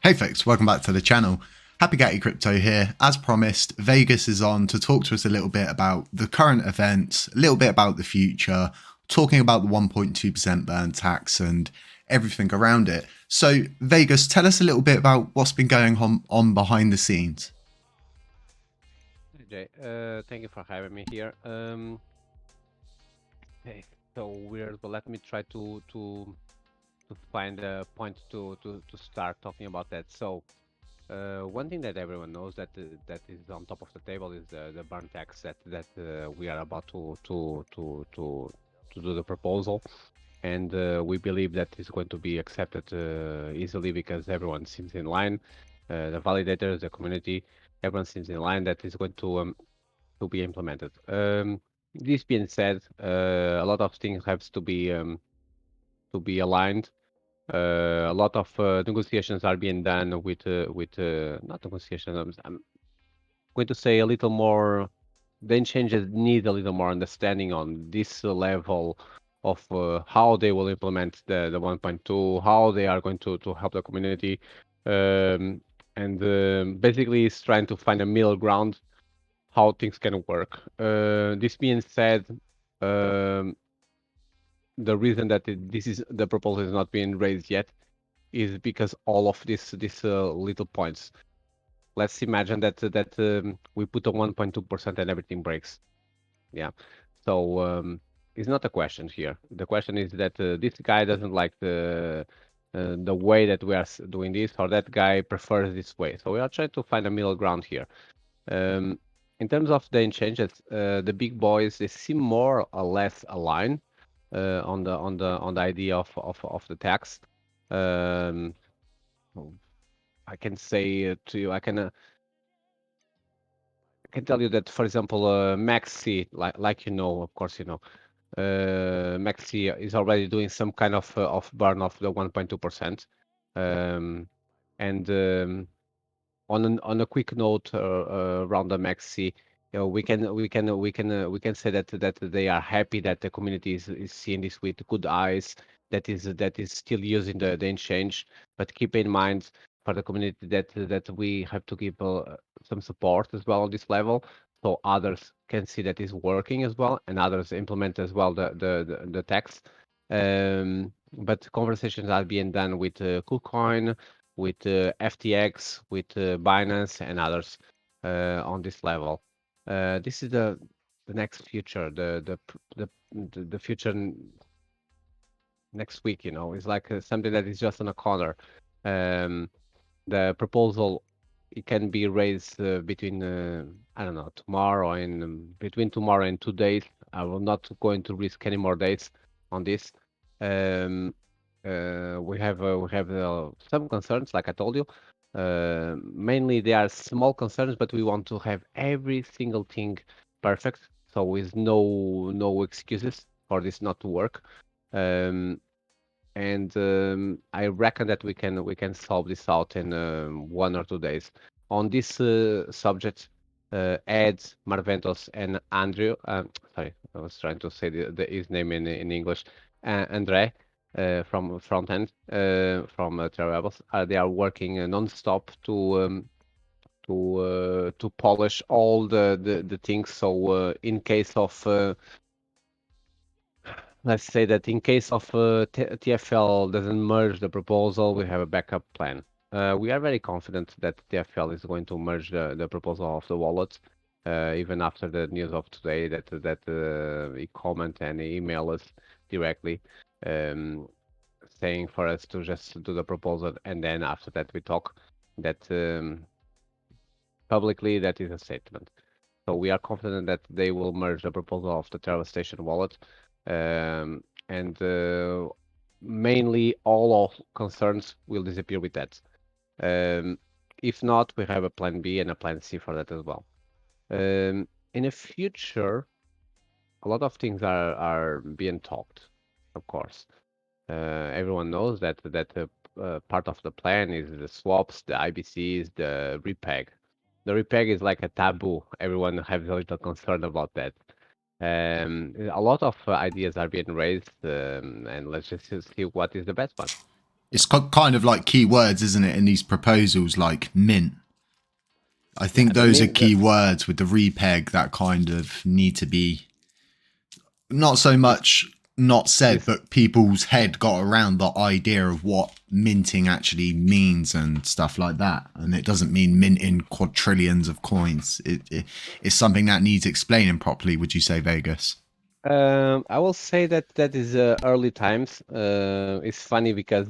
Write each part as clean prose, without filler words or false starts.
Hey folks, welcome back to the channel. Happycattycrypto here. As promised, Vegas is on to talk to us a little bit about the current events, a little bit about the future, talking about the 1.2% burn tax and everything around it. So Vegas, tell us a little bit about what's been going on behind the scenes. Hey Jay, thank you for having me here. Okay, so weird, but let me try to find a point to start talking about that. So, one thing that everyone knows that is on top of the table is the burn tax that we are about to do the proposal, and we believe that is going to be accepted easily because everyone seems in line, the validators, the community, everyone seems in line that is going to be implemented. This being said, a lot of things have to be aligned. A lot of negotiations are being done with not negotiations. I'm going to say a little more. Then changes need a little more understanding on this level of how they will implement the 1.2, how they are going to help the community, and basically is trying to find a middle ground how things can work. This being said, um, the reason that this is the proposal is not being raised yet is because all of these little points. Let's imagine that we put a 1.2% and everything breaks. Yeah. So it's not a question here. The question is that this guy doesn't like the way that we are doing this, or that guy prefers this way. So we are trying to find a middle ground here. Um, in terms of the changes, the big boys they seem more or less aligned on the idea of the tax. Um, I can say to you, I can tell you that, for example, Maxi, like you know, of course you know, Maxi is already doing some kind of burn of the 1.2%. And on a quick note around the Maxi, you know, we can say that they are happy that the community is seeing this with good eyes. That is still using the exchange, but keep in mind for the community that we have to give some support as well on this level, so others can see that is working as well, and others implement as well the tax. But conversations are being done with KuCoin, with FTX, with Binance, and others on this level. This is the next future, the future next week. You know, it's like something that is just on a corner. Um, the proposal it can be raised between I don't know tomorrow and between tomorrow and 2 days. I will not going to risk any more days on this. Um, we have some concerns, like I told you. Mainly they are small concerns, but we want to have every single thing perfect, so with no excuses for this not to work. Um, and I reckon that we can solve this out in 1 or 2 days. On this subject, Ed, Marventos, and Andrew, sorry, I was trying to say his name in English, Andre from Frontend from Terra Rebels, they are working non-stop to polish all the things. So in case of let's say that in case of TFL doesn't merge the proposal, we have a backup plan. We are very confident that TFL is going to merge the proposal of the wallet, even after the news of today that he comment and email us directly, um, saying for us to just do the proposal, and then after that we talk. That publicly that is a statement. So we are confident that they will merge the proposal of the Terra Station wallet, and mainly all of concerns will disappear with that. If not, we have a plan B and a plan C for that as well. In the future, a lot of things are being talked, of course. Everyone knows that part of the plan is the swaps, the IBCs, the repeg. The repeg is like a taboo. Everyone has a little concern about that. A lot of ideas are being raised, and let's just see what is the best one. It's kind of like keywords, isn't it, in these proposals, like mint. I think The those are main key words with the repeg that kind of need to be not so much not said, this but people's head got around the idea of what minting actually means and stuff like that. And it doesn't mean minting quadrillions of coins. It's something that needs explaining properly. Would you say, Vegas? I will say that is early times. It's funny because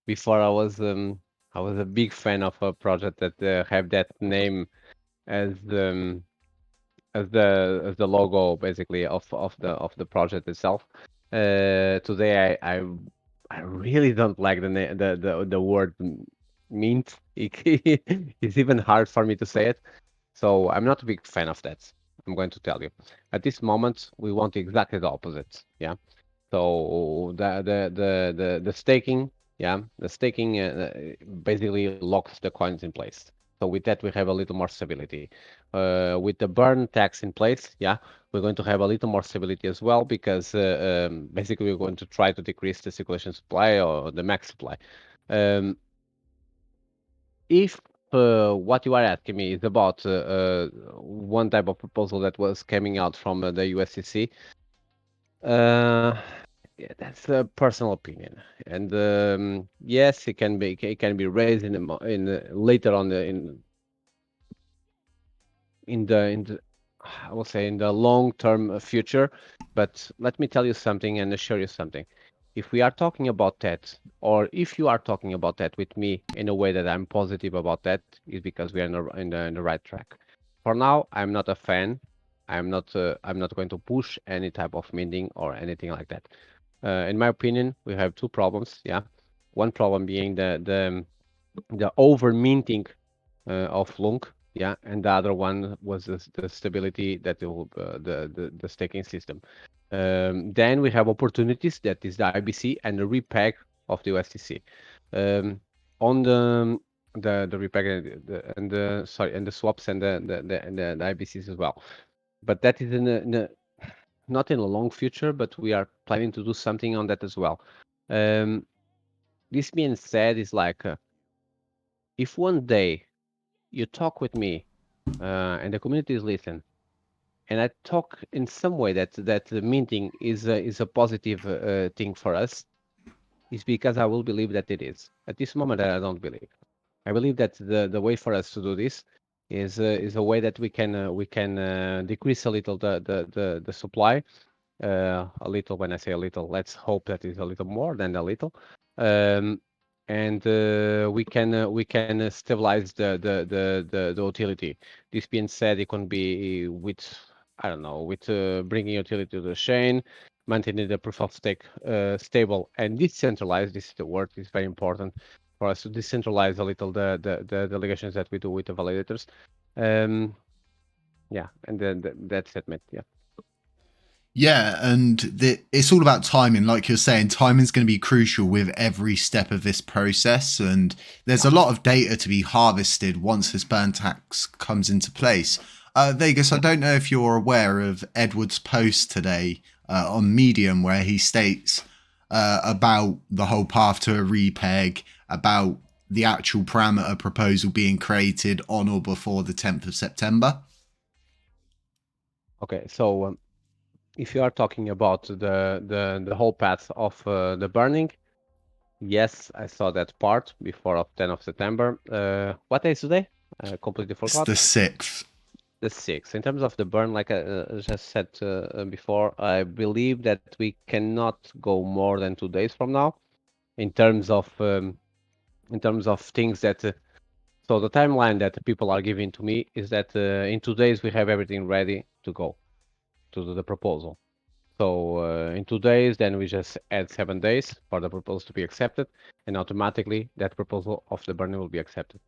before I was a big fan of a project that have that name as the logo basically of the project itself. Today I really don't like the word mint. It's even hard for me to say it. So I'm not a big fan of that. I'm going to tell you. At this moment, we want exactly the opposite. Yeah. So the staking, yeah, the staking basically locks the coins in place. So with that, we have a little more stability. With the burn tax in place, yeah, we're going to have a little more stability as well because basically we're going to try to decrease the circulation supply or the max supply. Um, if what you are asking me is about one type of proposal that was coming out from the USCC, yeah, that's a personal opinion, and yes, it can be raised later on in the I will say in the long term future. But let me tell you something and assure you something. If we are talking about that, or if you are talking about that with me in a way that I'm positive about that, is because we are in the right track. For now, I'm not a fan. I'm not going to push any type of minting or anything like that. In my opinion, we have two problems. Yeah, one problem being the over minting of LUNC, yeah, and the other one was the stability that the staking system. Then we have opportunities, that is the IBC and the repeg of the USDC. On the repeg and the swaps and the IBCs as well. But that is not in the long future, but we are planning to do something on that as well. This being said, is like if one day you talk with me and the community is listen, and I talk in some way that the minting is a positive thing for us, is because I will believe that it is. At this moment, I don't believe. I believe that the way for us to do this is a way that we can decrease a little the supply. A little, when I say a little, let's hope that is a little more than a little. Um, and we can stabilize the utility. This being said, it can be with, I don't know, with bringing utility to the chain, maintaining the proof of stake stable and decentralized. This is the word. Is very important for us to decentralize a little the delegations that we do with the validators. Yeah, and then that's it, mate. Yeah. Yeah, and it's all about timing. Like you're saying, timing is going to be crucial with every step of this process. And there's a lot of data to be harvested once this burn tax comes into place. Vegas, I don't know if you're aware of Edward's post today on Medium, where he states about the whole path to a repeg, about the actual parameter proposal being created on or before the 10th of September. Okay, so if you are talking about the whole path of the burning, yes, I saw that part before of 10th of September. What day is today? I completely It's the forgot. 6th. The 6th. In terms of the burn, like I just said before, I believe that we cannot go more than 2 days from now in terms of things that. So the timeline that people are giving to me is that in 2 days we have everything ready to go to the proposal. So in 2 days, then we just add 7 days for the proposal to be accepted, and automatically that proposal of the burner will be accepted.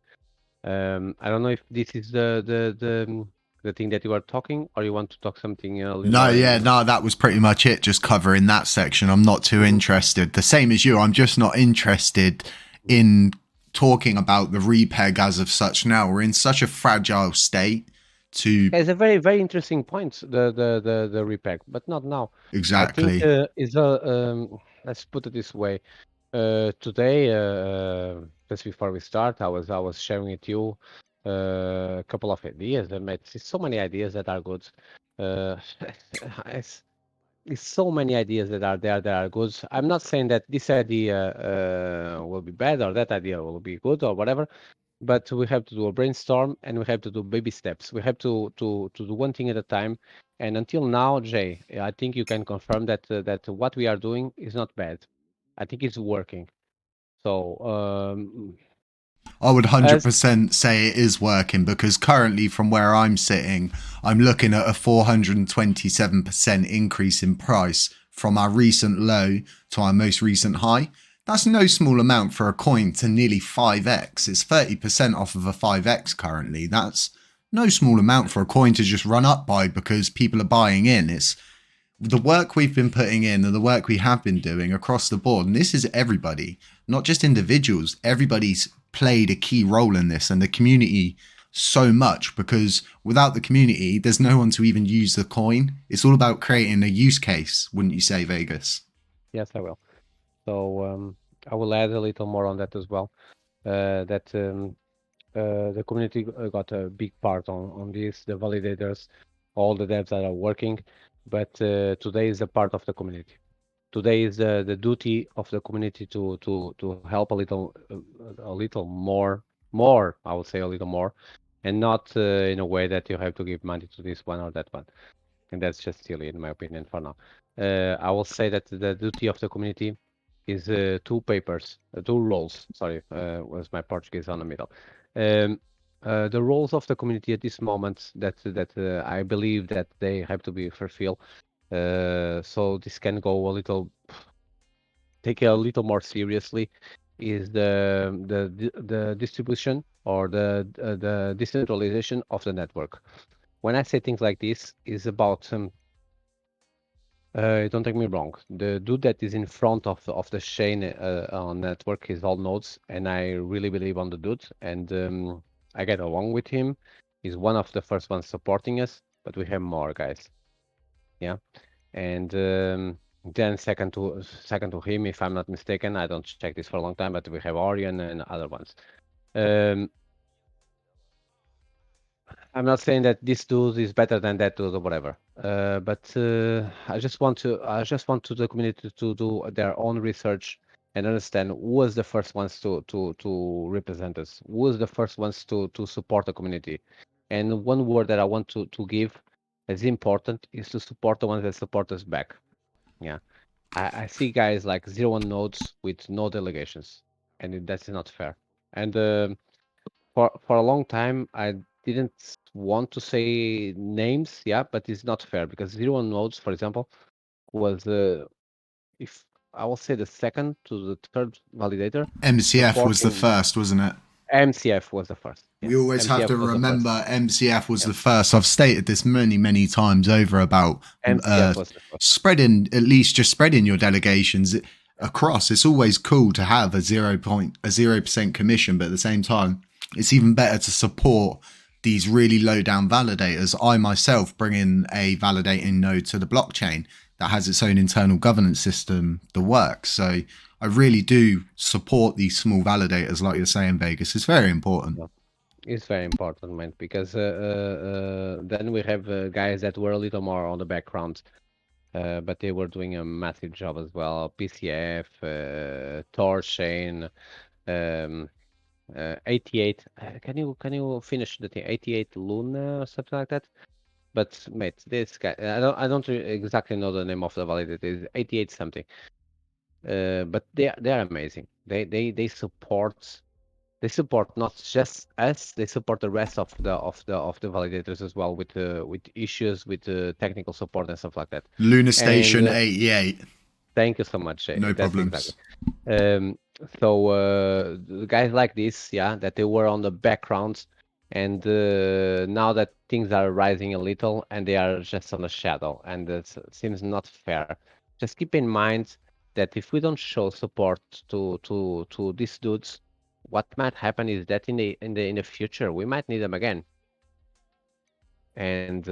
I don't know if this is the thing that you are talking, or you want to talk something a little No, more yeah, in. no, that was pretty much it. Just covering that section. I'm not too Mhm, interested. The same as you. I'm just not interested mhm. in talking about the repeg as of such now. We're in such a fragile state to It's a very very interesting point, the repack, but not now. I think exactly. let's put it this way. Today, just before we start, I was sharing with you a couple of ideas. And it's so many ideas that are good. Uh, it's, it's so many ideas that are there that are good. I'm not saying that this idea will be bad or that idea will be good or whatever, but we have to do a brainstorm and we have to do baby steps. We have to do one thing at a time. And until now, Jay, I think you can confirm that what we are doing is not bad. I think it's working. So, I would as 100% say it is working because currently, from where I'm sitting, I'm looking at a 427% increase in price from our recent low to our most recent high. That's no small amount for a coin to nearly 5x. It's 30% off of a 5x currently. That's no small amount for a coin to just run up by because people are buying in. It's the work we've been putting in and the work we have been doing across the board. And this is everybody, not just individuals. Everybody's played a key role in this and the community so much because without the community, there's no one to even use the coin. It's all about creating a use case, wouldn't you say, Vegas? yes, I will. So, I will add a little more on that as well. That the community got a big part on this, the validators, all the devs that are working. But today is a part of the community. Today is the duty of the community to help a little more, I would say a little more, and not in a way that you have to give money to this one or that one. And that's just silly in my opinion for now. I will say that the duty of the community is two roles. Sorry, was my Portuguese on the middle. Um, the roles of the community at this moment that I believe that they have to be fulfilled. So this can go a little, take it a little more seriously, is the distribution or the decentralization of the network. When I say things like this, is about don't take me wrong. The dude that is in front of the chain on network is all nodes, and I really believe on the dude, and I get along with him. He's one of the first ones supporting us, but we have more guys. Yeah, and then second to him, if I'm not mistaken, I don't check this for a long time, but we have Orion and other ones. Um, I'm not saying that this dude is better than that dude or whatever. But I just want to the community to do their own research and understand who was the first ones to represent us, who was the first ones to support the community. And one word that I want to give as important is to support the ones that support us back. Yeah. I see guys like 0 1 nodes with no delegations, and that's not fair. And for a long time, I didn't want to say names, yeah, but it's not fair because 0 1 nodes, for example, was if I will say the second to the third validator, MCF was the supporting first, wasn't it? MCF was the first. We Yes, always have MCF to was the first. remember MCF was Yep, the first. I've stated this many, many times over about MCF was the first. spreading, at least just spreading your delegations across. It's always cool to have a 0% commission, but at the same time, it's even better to support these really low down validators. I myself bring in a validating node to the blockchain that has its own internal governance system that works. So I really do support these small validators, like you're saying, Vegas. It's very important. Yeah. It's very important, man, because then we have guys that were a little more on the background, but they were doing a massive job as well. PCF, Torchain, um, 88. Can you finish the thing? 88 Luna or something like that? But mate, this guy, I don't exactly know the name of the validator. It's 88 something. But they are amazing. They support not just us. They support the rest of the validators as well with issues with technical support and stuff like that. Lunar And Station 88. thank you so much. No That's exactly. problems. Um, so the guys like this, yeah, that they were on the background, and now that things are rising a little, and they are just on the shadow, and it seems not fair. Just keep in mind that if we don't show support to these dudes, what might happen is that in the future we might need them again, and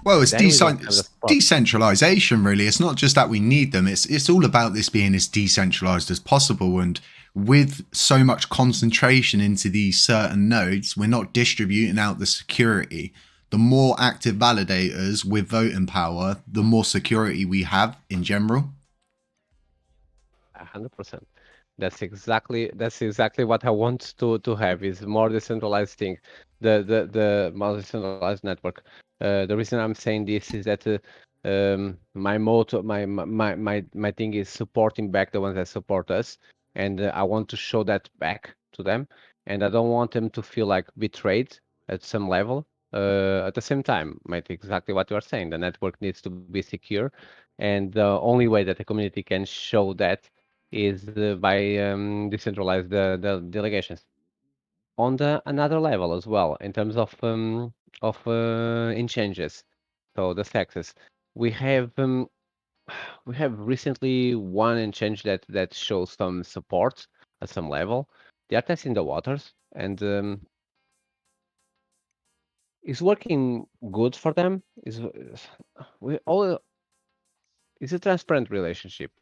Well, it's Then we don't have the support. decentralization, really. It's not just that we need them. It's all about this being as decentralized as possible. And with so much concentration into these certain nodes, we're not distributing out the security. The more active validators with voting power, the more security we have in general. 100%. That's exactly what I want to have, is more decentralized thing, the more decentralized network. The reason I'm saying this is that my motto, my thing is supporting back the ones that support us, and I want to show that back to them, and I don't want them to feel like betrayed at some level. At the same time, might exactly what you are saying. The network needs to be secure, and the only way that the community can show that is by decentralize the delegations on the another level as well in terms of exchanges. So the taxes we have recently one exchange that shows some support at some level. They are testing the waters, and it's working good for them. Is we all It's a transparent relationship.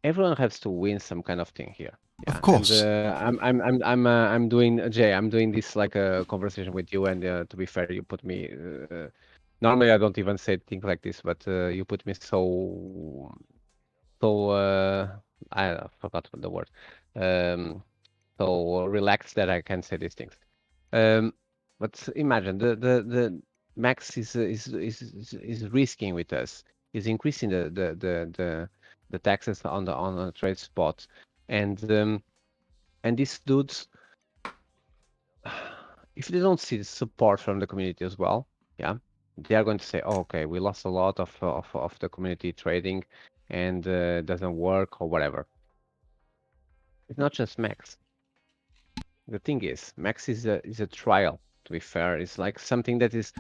Everyone has to win some kind of thing here. Of Yeah, and course. I'm doing Jay. I'm doing this like a conversation with you, and to be fair, you put me. Normally, I don't even say things like this, but you put me so I forgot what the word. Um, so relaxed that I can say these things. Um, but imagine the Max is risking with us. Is increasing the taxes on the trade spot, and these dudes, if they don't see support from the community as well, yeah, they are going to say, oh, okay, we lost a lot of the community trading, and doesn't work or whatever. It's not just Max. The thing is, Max is a trial. To be fair, it's like something that is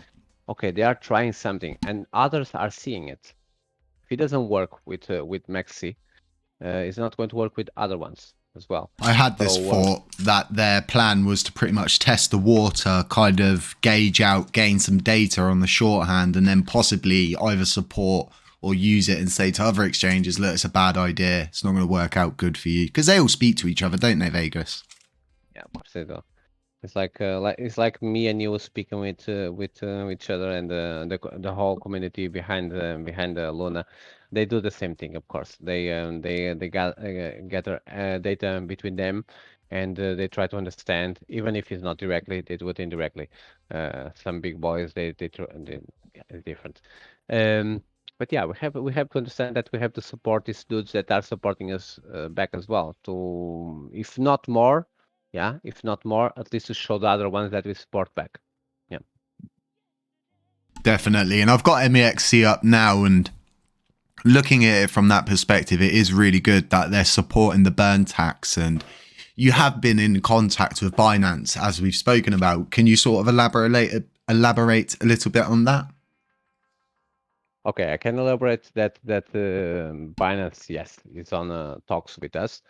okay. They are trying something, and others are seeing it. If it doesn't work with Maxi, it's not going to work with other ones as well. I had this So thought that their plan was to pretty much test the water, kind of gauge out, gain some data on the shorthand, and then possibly either support or use it and say to other exchanges, look, it's a bad idea. It's not going to work out good for you. Because they all speak to each other, don't they, Vegas? yeah, of course they do. It's like me and you speaking with each other, and the whole community behind the Luna. They do the same thing, of course. They gather data between them, and they try to understand. Even if it's not directly, they do it indirectly. Some big boys yeah, it's different. Um, but yeah, we have to understand that we have to support these dudes that are supporting us back as well. To, if not more, yeah, if not more, at least to show the other ones that we support back. Yeah. Definitely. And I've got MEXC up now, and looking at it from that perspective, it is really good that they're supporting the burn tax. And you have been in contact with Binance, as we've spoken about. Can you sort of elaborate a little bit on that? Okay, I can elaborate that Binance, yes, is on talks with us.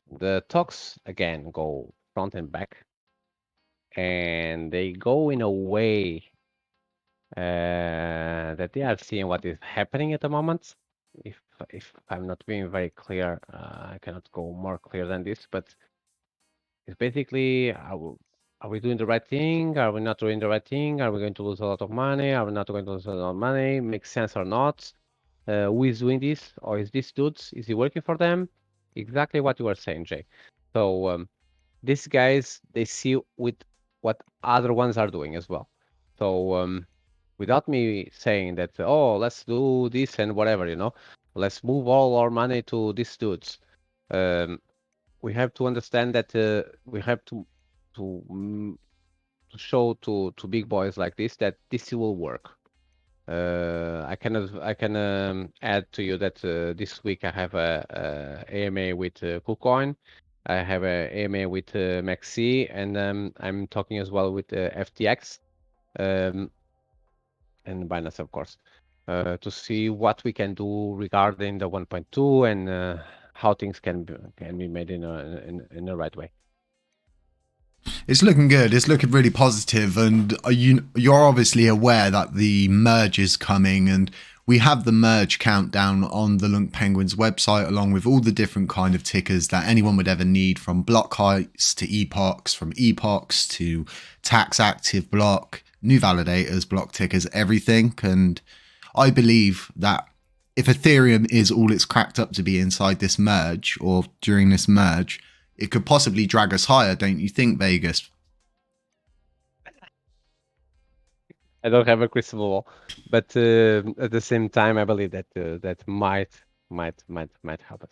The talks again go front and back, and they go in a way that they are seeing what is happening at the moment. If I'm not being very clear, I cannot go more clear than this, but it's basically, are we doing the right thing? Are we not doing the right thing? Are we going to lose a lot of money? Are we not going to lose a lot of money? Makes sense or not? Who is doing this? Or is this dudes? Is it working for them? Exactly what you were saying, Jay. So these guys, they see with what other ones are doing as well. So without me saying that, oh, let's do this and whatever, let's move all our money to these dudes. We have to understand that we have to show to big boys like this that this will work. I can add to you that this week I have a AMA with KuCoin. I have a AMA with Maxi, and I'm talking as well with FTX and Binance, of course, to see what we can do regarding the 1.2 and how things can be made in the right way. It's looking good. It's looking really positive, and you're obviously aware that the merge is coming, and we have the merge countdown on the LUNCPenguin's website, along with all the different kind of tickers that anyone would ever need, from block heights to epochs, from epochs to tax active block, new validators, block tickers, everything. And I believe that if Ethereum is all it's cracked up to be inside this merge or during this merge, it could possibly drag us higher, don't you think, Vegas? I don't have a crystal ball, but at the same time, I believe that that might happen.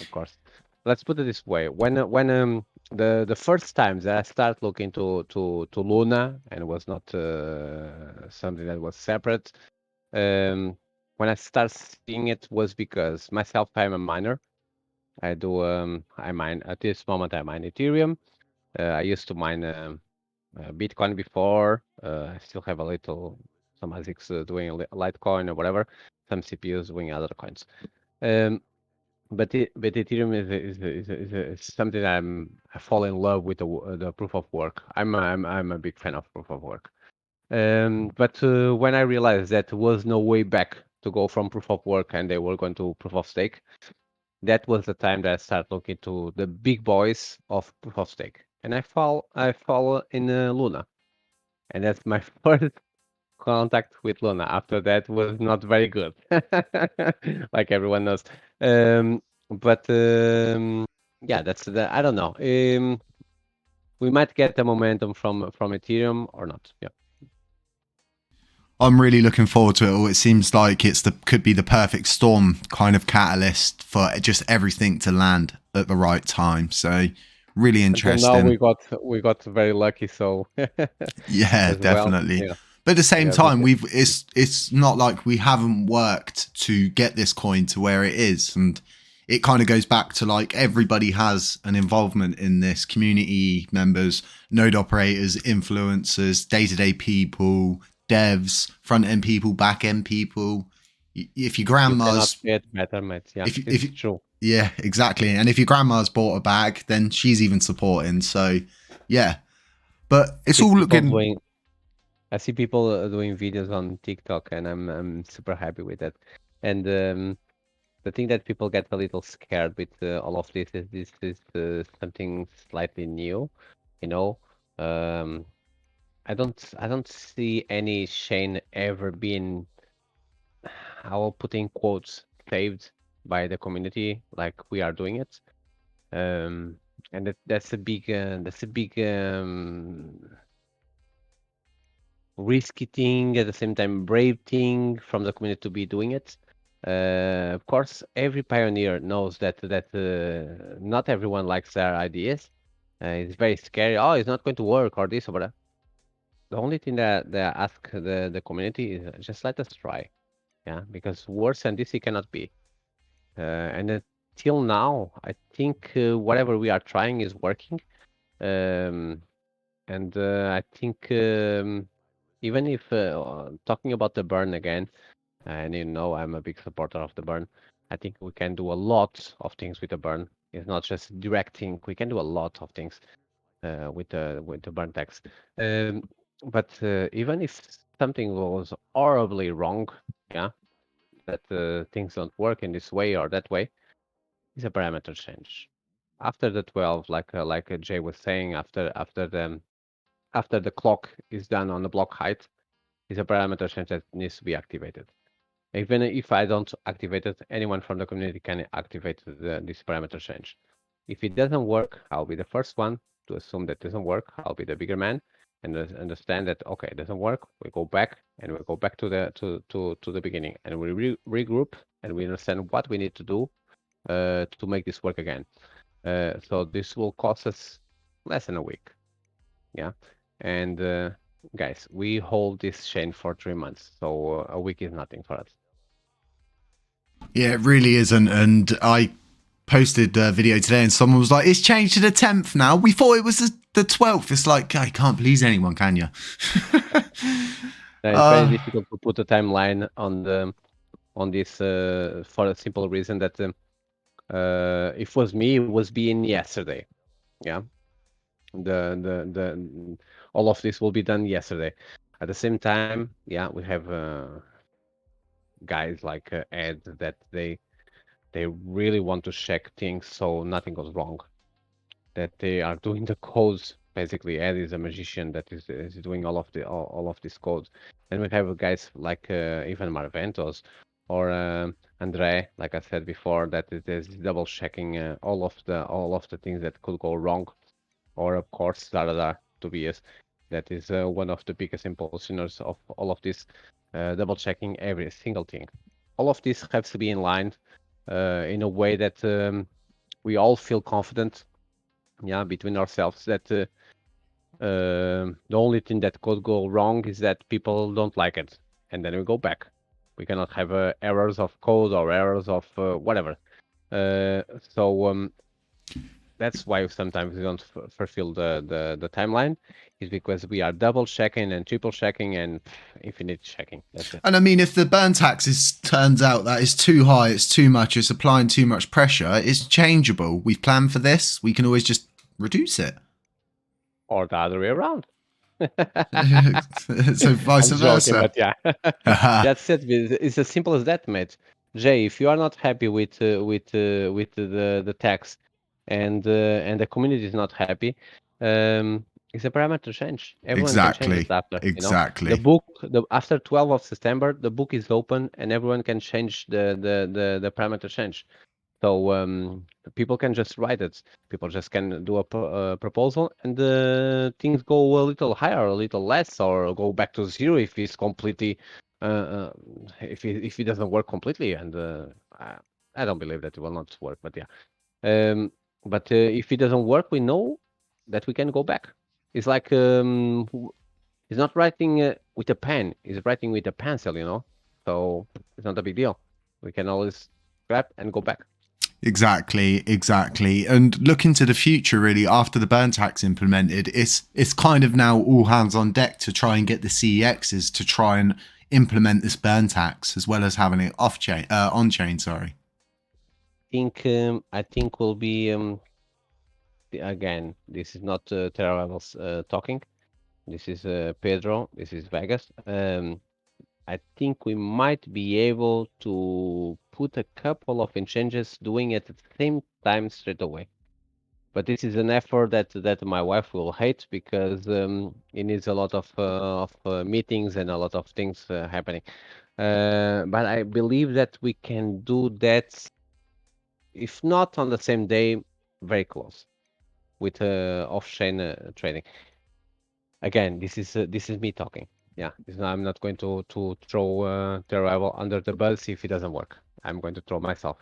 Of course, let's put it this way: when the first times that I start looking to Luna, and it was not something that was separate, when I start seeing it was because myself, I'm a miner. I do I mine at this moment. I mine Ethereum. I used to mine Bitcoin before. I still have a little some ASICs doing Litecoin or whatever. Some CPUs doing other coins. But Ethereum is something I fall in love with the proof of work. I'm a big fan of proof of work. But when I realized that there was no way back to go from proof of work and they were going to proof of stake, that was the time that I started looking to the big boys of proof of stake, and I follow in Luna, and that's my first contact with Luna. After that was not very good, like everyone knows. But yeah, that's the I don't know. We might get the momentum from Ethereum or not. Yeah. I'm really looking forward to it all. It seems like could be the perfect storm kind of catalyst for just everything to land at the right time. So really Until now interesting. we got very lucky, so Yeah, as well. definitely. Yeah. But at the same Yeah, but time, it's not like we haven't worked to get this coin to where it is, and it kind of goes back to like everybody has an involvement in this: community members, node operators, influencers, day-to-day people, devs, front-end people, back-end people. If your you cannot grandma's get better mates. Yeah, if it's true. yeah, exactly. And if your grandma's bought a bag, then she's even supporting. So yeah, but it's See all people looking. doing I see people doing videos on TikTok, and I'm super happy with that. And the thing that people get a little scared with all of this is something slightly new, you know. Um, I don't see any chain ever being, I will put in quotes, saved by the community like we are doing it. Um, and that's a big risky thing, at the same time brave thing from the community to be doing it. Of course, every pioneer knows that not everyone likes their ideas. It's very scary. Oh, it's not going to work or this or that. The only thing that I ask the community is just let us try. Yeah, because worse than this it cannot be. And until now, I think whatever we are trying is working. Um, and I think even if talking about the burn again, and you know I'm a big supporter of the burn, I think we can do a lot of things with the burn. It's not just directing. We can do a lot of things with the burn text. But even if something goes horribly wrong, yeah, that things don't work in this way or that way, it's a parameter change. After the 12, like Jay was saying, after the clock is done on the block height, is a parameter change that needs to be activated. Even if I don't activate it, anyone from the community can activate this parameter change. If it doesn't work, I'll be the first one to assume that it doesn't work. I'll be the bigger man and understand that okay, it doesn't work. We go back and we go back to the beginning, and we regroup and we understand what we need to do to make this work again. So this will cost us less than a week. Yeah, and guys, we hold this chain for 3 months, so a week is nothing for us. Yeah, it really isn't. And I posted a video today, and someone was like, "It's changed to the 10th now. We thought it was the 12th." It's like, I can't please anyone, can you? It's very difficult to put a timeline on this for a simple reason that if it was me, it was being yesterday. Yeah. the all of this will be done yesterday. At the same time, yeah, we have guys like Ed that they really want to check things so nothing goes wrong. That they are doing the codes. Basically, Ed is a magician that is doing all of these codes. And we have guys like Ivan Marventos or Andre, like I said before, that is double checking all of the things that could go wrong. Or of course Zarada Tobias, that is one of the biggest impulsioners of all of this, double checking every single thing. All of this has to be in line in a way that we all feel confident, yeah, between ourselves that the only thing that could go wrong is that people don't like it, and then we go back. We cannot have errors of code or errors of whatever. So that's why sometimes we don't fulfill the timeline, is because we are double checking and triple checking and infinite checking. That's it. And I mean, if the burn tax turns out that is too high, it's too much, it's applying too much pressure, it's changeable. We've planned for this. We can always just reduce it. Or the other way around. So vice versa. Joking, but yeah, that's it. It's as simple as that, mate. Jay, if you are not happy with the tax, and the community is not happy, it's a parameter change. Everyone can change it after. Exactly. You know? The book, after 12th of September, the book is open and everyone can change the parameter change. So people can just write it. People just can do a proposal, and things go a little higher, a little less, or go back to zero if it's completely, if it doesn't work completely. And I don't believe that it will not work, but yeah. But if it doesn't work, we know that we can go back. It's like it's not writing with a pen; it's writing with a pencil. So it's not a big deal. We can always grab and go back. Exactly. And look into the future, really, after the burn tax implemented, it's kind of now all hands on deck to try and get the CEXs to try and implement this burn tax, as well as having it on chain, sorry. I think will be again, this is not Terra Levels talking. This is Pedro, this is Vegas. I think we might be able to put a couple of exchanges doing it at the same time straight away. But this is an effort that my wife will hate, because it needs a lot of meetings and a lot of things happening. But I believe that we can do that, if not on the same day, very close with off-chain trading. Again, this is me talking. Yeah, I'm not going to throw Terra under the bus if it doesn't work. I'm going to throw myself.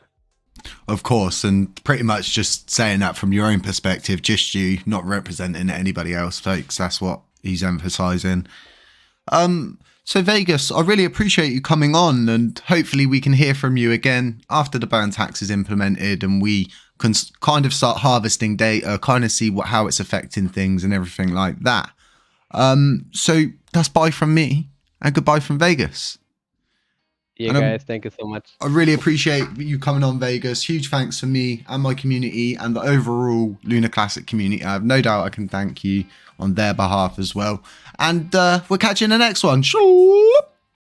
Of course, and pretty much just saying that from your own perspective, just you, not representing anybody else, folks. That's what he's emphasizing. So Vegas, I really appreciate you coming on, and hopefully we can hear from you again after the burn tax is implemented and we can kind of start harvesting data, kind of see how it's affecting things and everything like that. So that's bye from me and goodbye from Vegas. Yeah, guys, thank you so much. I really appreciate you coming on, Vegas. Huge thanks for me and my community and the overall Luna Classic community. I have no doubt I can thank you on their behalf as well. And we'll catch you in the next one.